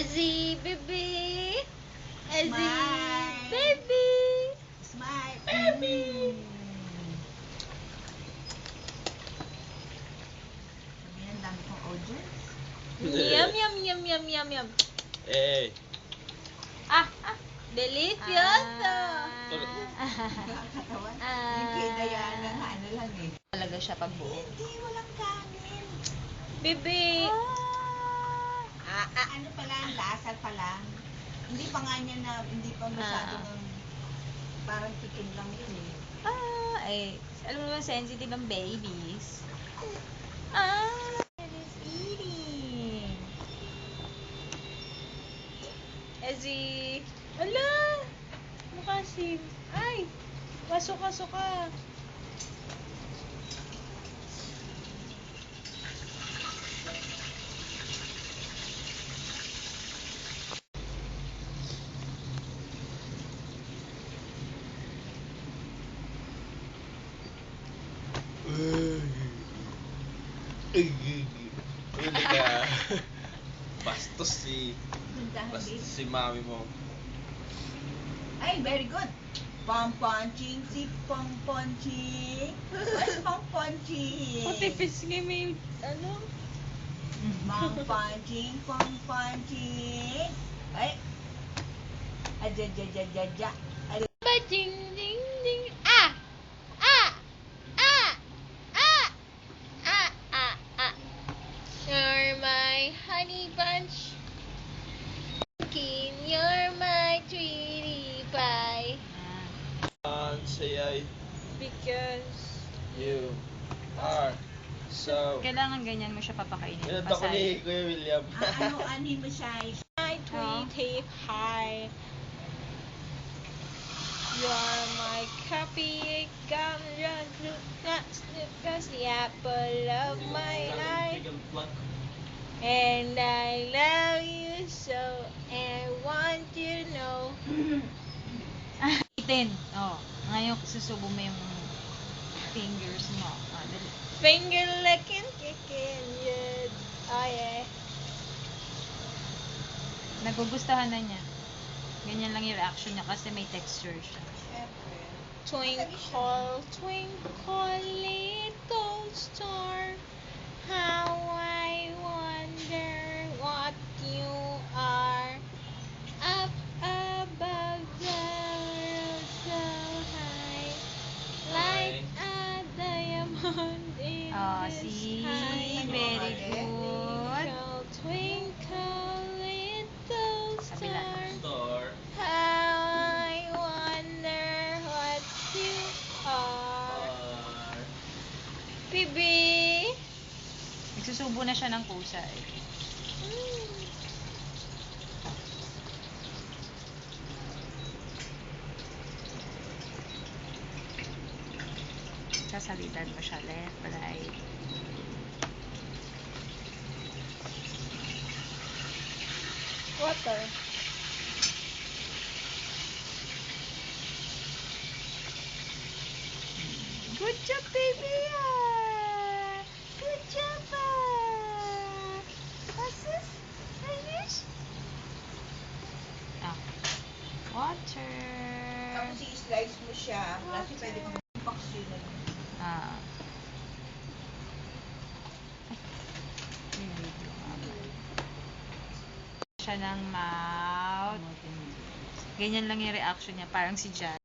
Ezzy, baby. Ezzy, Smile. baby. Smile. Baby. Sabi yan, dami kong audience. Yum, yum, yum, yum, yum, yum. Eh. Delicioso. Nakakatawan. Yung kay Diana nga, ano lang eh. Talaga siya pag buo. Hindi, walang kanin. Baby. Ano pala, lasa pa lang. Hindi pa nga niya na, hindi pa masyado ng, parang tikim lang yun eh. Alam mo naman, sensitive ang babies. It is eating. Ezzy. Ala! Mukha si... Ay! Suka. Huli ka. Bastos si mami mo. Ay, very good. Pom-ponching, si pom-ponching. Where's pom-ponching? Puti pisngi may... Ano? Pom-ponching, pom-ponching. Ay. Aja. Ding, ding, ding. You're my honey bunch. You're my sweetie pie. Say Because you are so... Kailangan ganyan mo siya papakainin. Pinunta ko ni Kuya William. Ano mo siya? my sweetie pie. You're my copy, that's the apple of my eye. And I love you so, and I want you to know. Itin. Oh, ngayon susubo mo yung fingers mo. Dali. Finger licking, kicking, yeah. Oh yeah. Nagugustuhan na niya. Ganyan lang yung reaction niya kasi may texture siya. Twinkle, twinkle, little star, how I wonder what you are. Up above the world so high, like a diamond in the See? sky. Very good. Twinkle, twinkle, little Kabila. star, Store. how I wonder what you are. Bibi! Nagsusubo na siya ng pusa eh. Sasalitan mo siya left, right. Water. Good job, baby! Good job! What's this? Finish? Water. Tapos i-slice mo siya. Kasi pwede kang box yun. Yung video nga ba? Siya ng mouth. Ganyan lang yung reaction niya. Parang si Jai.